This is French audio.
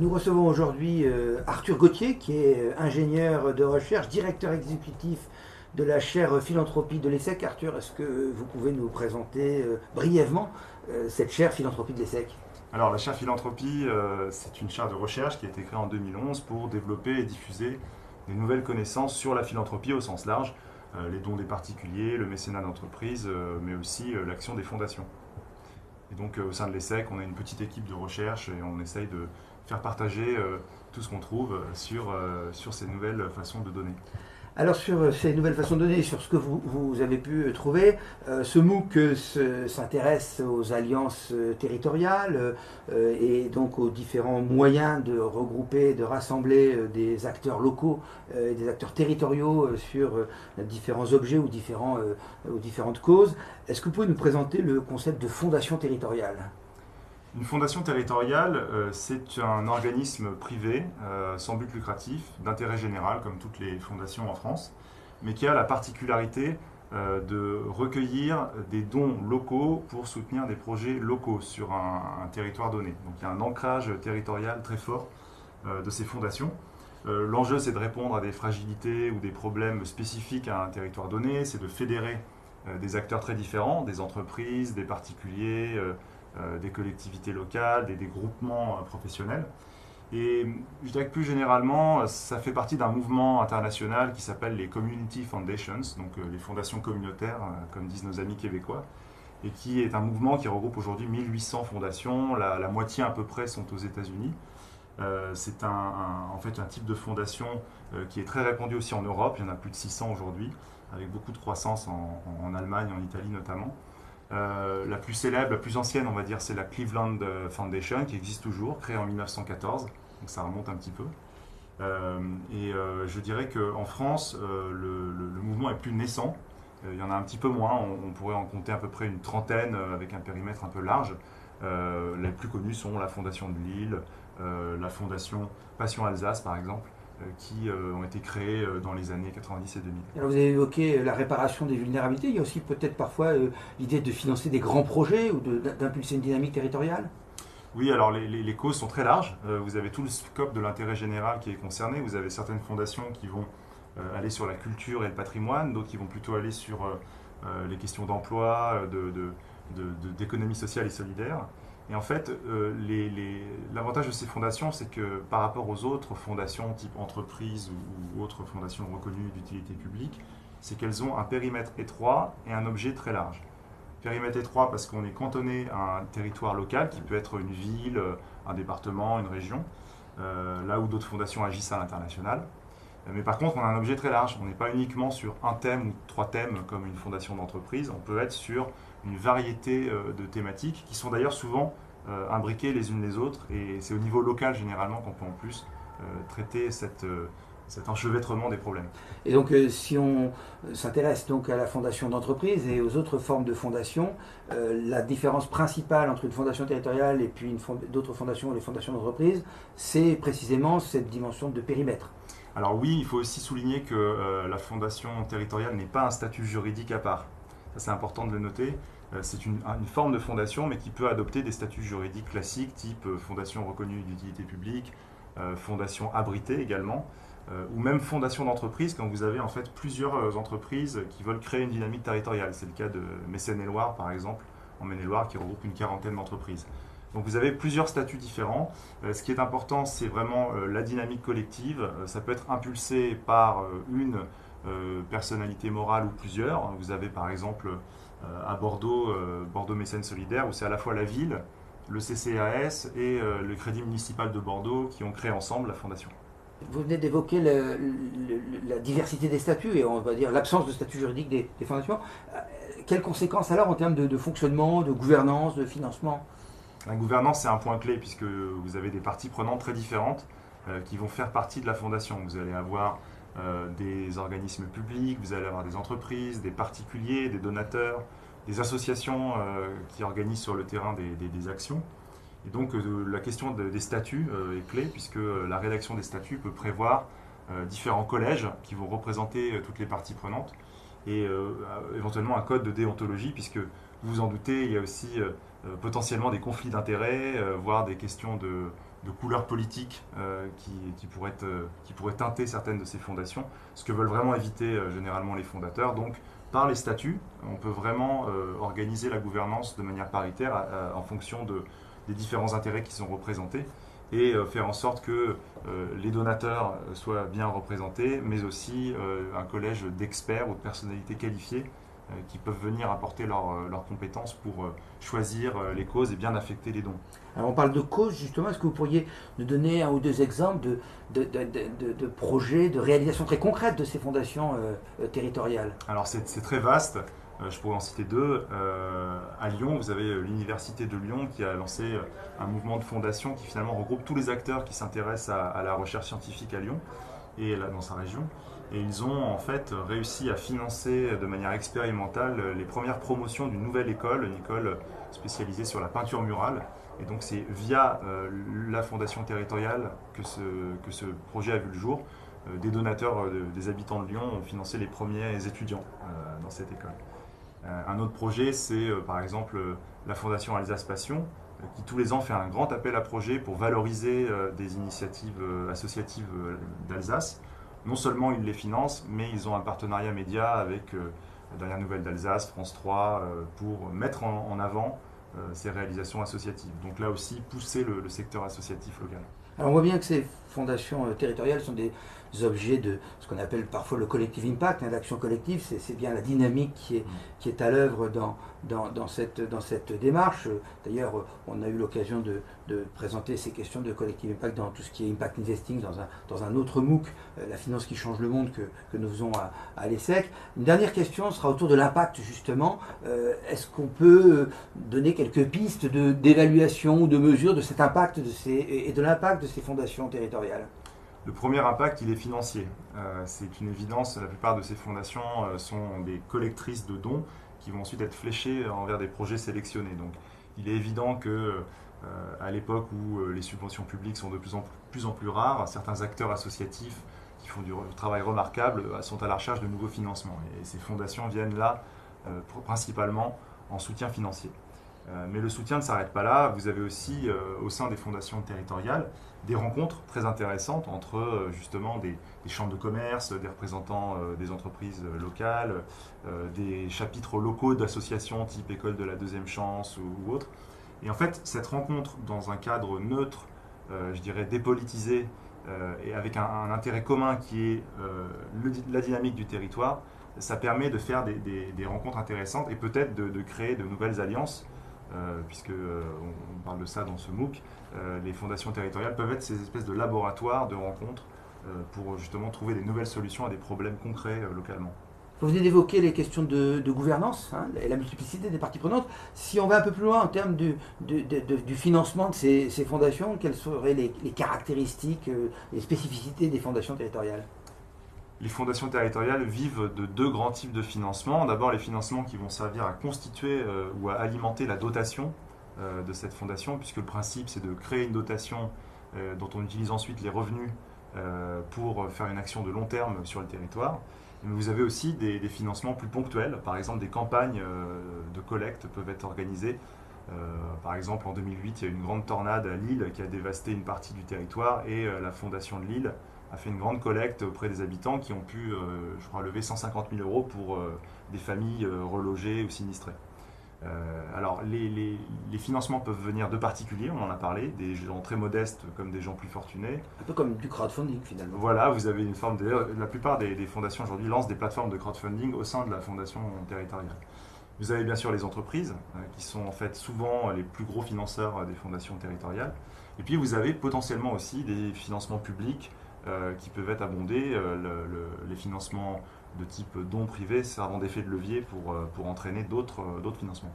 Nous recevons aujourd'hui Arthur Gauthier, qui est ingénieur de recherche, directeur exécutif de la chaire philanthropie de l'ESSEC. Arthur, est-ce que vous pouvez nous présenter brièvement cette chaire philanthropie de l'ESSEC? Alors, la chaire philanthropie, c'est une chaire de recherche qui a été créée en 2011 pour développer et diffuser des nouvelles connaissances sur la philanthropie au sens large, les dons des particuliers, le mécénat d'entreprise, mais aussi l'action des fondations. Et donc, au sein de l'ESSEC, on a une petite équipe de recherche et on essaye de faire partager tout ce qu'on trouve sur ces nouvelles façons de donner. Alors sur ces nouvelles façons de donner, sur ce que vous avez pu trouver, ce MOOC s'intéresse aux alliances territoriales et donc aux différents moyens de regrouper, de rassembler des acteurs locaux et des acteurs territoriaux sur différents objets ou différentes causes. Est-ce que vous pouvez nous présenter le concept de fondation territoriale? Une fondation territoriale, c'est un organisme privé, sans but lucratif, d'intérêt général, comme toutes les fondations en France, mais qui a la particularité de recueillir des dons locaux pour soutenir des projets locaux sur un territoire donné. Donc il y a un ancrage territorial très fort de ces fondations. L'enjeu, c'est de répondre à des fragilités ou des problèmes spécifiques à un territoire donné, c'est de fédérer des acteurs très différents, des entreprises, des particuliers, des collectivités locales, des groupements professionnels. Et je dirais que plus généralement, ça fait partie d'un mouvement international qui s'appelle les Community Foundations, donc les fondations communautaires, comme disent nos amis québécois, et qui est un mouvement qui regroupe aujourd'hui 1800 fondations, la moitié à peu près sont aux États-Unis. C'est en fait un type de fondation qui est très répandu aussi en Europe, il y en a plus de 600 aujourd'hui, avec beaucoup de croissance en Allemagne, en Italie notamment. La plus célèbre, la plus ancienne, on va dire, c'est la Cleveland Foundation, qui existe toujours, créée en 1914, donc ça remonte un petit peu. Je dirais qu'en France, le mouvement est plus naissant. Il y en a un petit peu moins, on pourrait en compter à peu près une trentaine avec un périmètre un peu large. Les plus connus sont la Fondation de Lille, la Fondation Passion Alsace par exemple, qui ont été créés dans les années 90 et 2000. Alors vous avez évoqué la réparation des vulnérabilités, il y a aussi peut-être parfois l'idée de financer des grands projets ou d'impulser une dynamique territoriale? Oui, alors les causes sont très larges. Vous avez tout le scope de l'intérêt général qui est concerné. Vous avez certaines fondations qui vont aller sur la culture et le patrimoine, d'autres qui vont plutôt aller sur les questions d'emploi, d'économie sociale et solidaire. Et en fait, l'avantage de ces fondations, c'est que par rapport aux autres fondations type entreprise ou autres fondations reconnues d'utilité publique, c'est qu'elles ont un périmètre étroit et un objet très large. Périmètre étroit parce qu'on est cantonné à un territoire local qui peut être une ville, un département, une région, là où d'autres fondations agissent à l'international. Mais par contre, on a un objet très large. On n'est pas uniquement sur un thème ou 3 thèmes comme une fondation d'entreprise. On peut être sur une variété de thématiques qui sont d'ailleurs souvent imbriquées les unes les autres. Et c'est au niveau local généralement qu'on peut en plus traiter cet enchevêtrement des problèmes. Et donc si on s'intéresse donc à la fondation d'entreprise et aux autres formes de fondation, la différence principale entre une fondation territoriale et puis d'autres fondations, les fondations d'entreprise, c'est précisément cette dimension de périmètre. Alors oui, il faut aussi souligner que la fondation territoriale n'est pas un statut juridique à part. Ça, c'est important de le noter. C'est une forme de fondation, mais qui peut adopter des statuts juridiques classiques, type fondation reconnue d'utilité publique, fondation abritée également, ou même fondation d'entreprise, quand vous avez en fait plusieurs entreprises qui veulent créer une dynamique territoriale. C'est le cas de Maine-et-Loire, par exemple, en Maine-et-Loire, qui regroupe une quarantaine d'entreprises. Donc vous avez plusieurs statuts différents. Ce qui est important, c'est vraiment la dynamique collective. Ça peut être impulsé par une personnalité morale ou plusieurs. Vous avez par exemple à Bordeaux, Bordeaux Mécène Solidaire, où c'est à la fois la ville, le CCAS et le Crédit Municipal de Bordeaux qui ont créé ensemble la fondation. Vous venez d'évoquer la diversité des statuts et on va dire l'absence de statut juridique des fondations. Quelles conséquences alors en termes de fonctionnement, de gouvernance, de financement? La gouvernance, c'est un point clé puisque vous avez des parties prenantes très différentes qui vont faire partie de la fondation. Vous allez avoir des organismes publics, vous allez avoir des entreprises, des particuliers, des donateurs, des associations qui organisent sur le terrain des actions. Et donc la question des statuts est clé puisque la rédaction des statuts peut prévoir différents collèges qui vont représenter toutes les parties prenantes et éventuellement un code de déontologie puisque vous vous en doutez, il y a aussi potentiellement des conflits d'intérêts, voire des questions de couleur politique qui pourrait teinter certaines de ces fondations, ce que veulent vraiment éviter généralement les fondateurs. Donc, par les statuts, on peut vraiment organiser la gouvernance de manière paritaire en fonction des différents intérêts qui sont représentés et faire en sorte que les donateurs soient bien représentés, mais aussi un collège d'experts ou de personnalités qualifiées qui peuvent venir apporter leurs compétences pour choisir les causes et bien affecter les dons. Alors on parle de causes justement, est-ce que vous pourriez nous donner un ou deux exemples de projets, de réalisations très concrètes de ces fondations territoriales? Alors c'est très vaste, je pourrais en citer deux. À Lyon, vous avez l'Université de Lyon qui a lancé un mouvement de fondation qui finalement regroupe tous les acteurs qui s'intéressent à la recherche scientifique à Lyon et là, dans sa région. Et ils ont en fait réussi à financer de manière expérimentale les premières promotions d'une nouvelle école, une école spécialisée sur la peinture murale. Et donc c'est via la fondation territoriale que ce projet a vu le jour. Des donateurs, des habitants de Lyon ont financé les premiers étudiants dans cette école. Un autre projet, c'est par exemple la fondation Alsace Passion, qui tous les ans fait un grand appel à projets pour valoriser des initiatives associatives d'Alsace. Non seulement ils les financent, mais ils ont un partenariat média avec Dernières Nouvelles d'Alsace, France 3, pour mettre en avant ces réalisations associatives. Donc là aussi, pousser le secteur associatif local. Alors on voit bien que ces fondations territoriales sont des objets de ce qu'on appelle parfois le collective impact, l'action collective, c'est bien la dynamique qui est à l'œuvre dans cette démarche. D'ailleurs, on a eu l'occasion de présenter ces questions de collective impact dans tout ce qui est impact investing, dans un autre MOOC, la finance qui change le monde que nous faisons à l'ESSEC. Une dernière question sera autour de l'impact justement. Est-ce qu'on peut donner quelques pistes d'évaluation ou de mesure de cet impact et de l'impact de ces fondations territoriales? Le premier impact, il est financier. C'est une évidence, la plupart de ces fondations sont des collectrices de dons qui vont ensuite être fléchés envers des projets sélectionnés. Donc il est évident que à l'époque où les subventions publiques sont de plus en plus rares, certains acteurs associatifs qui font du travail remarquable sont à la recherche de nouveaux financements. Et ces fondations viennent là principalement en soutien financier. Mais le soutien ne s'arrête pas là. Vous avez aussi au sein des fondations territoriales des rencontres très intéressantes entre justement des chambres de commerce, des représentants des entreprises locales, des chapitres locaux d'associations type École de la Deuxième Chance ou autres. Et en fait, cette rencontre dans un cadre neutre, je dirais dépolitisé, et avec un intérêt commun qui est la dynamique du territoire, ça permet de faire des rencontres intéressantes et peut-être de créer de nouvelles alliances. Puisque on parle de ça dans ce MOOC, les fondations territoriales peuvent être ces espèces de laboratoires de rencontres pour justement trouver des nouvelles solutions à des problèmes concrets localement. Vous venez d'évoquer les questions de gouvernance et la multiplicité des parties prenantes. Si on va un peu plus loin en termes du financement de ces fondations, quelles seraient les caractéristiques, les spécificités des fondations territoriales? Les fondations territoriales vivent de deux grands types de financement. D'abord, les financements qui vont servir à constituer ou à alimenter la dotation de cette fondation, puisque le principe, c'est de créer une dotation dont on utilise ensuite les revenus pour faire une action de long terme sur le territoire. Mais vous avez aussi des financements plus ponctuels. Par exemple, des campagnes de collecte peuvent être organisées. Par exemple, en 2008, il y a eu une grande tornade à Lille qui a dévasté une partie du territoire et la fondation de Lille a fait une grande collecte auprès des habitants qui ont pu, je crois, lever 150 000 euros pour des familles relogées ou sinistrées. Alors, les financements peuvent venir de particuliers, on en a parlé, des gens très modestes comme des gens plus fortunés. Un peu comme du crowdfunding finalement. Voilà, vous avez une forme la plupart des fondations aujourd'hui lancent des plateformes de crowdfunding au sein de la fondation territoriale. Vous avez bien sûr les entreprises, qui sont en fait souvent les plus gros financeurs des fondations territoriales. Et puis vous avez potentiellement aussi des financements publics qui peuvent être abondés. Les financements de type dons privés servent d'effet de levier pour entraîner d'autres financements.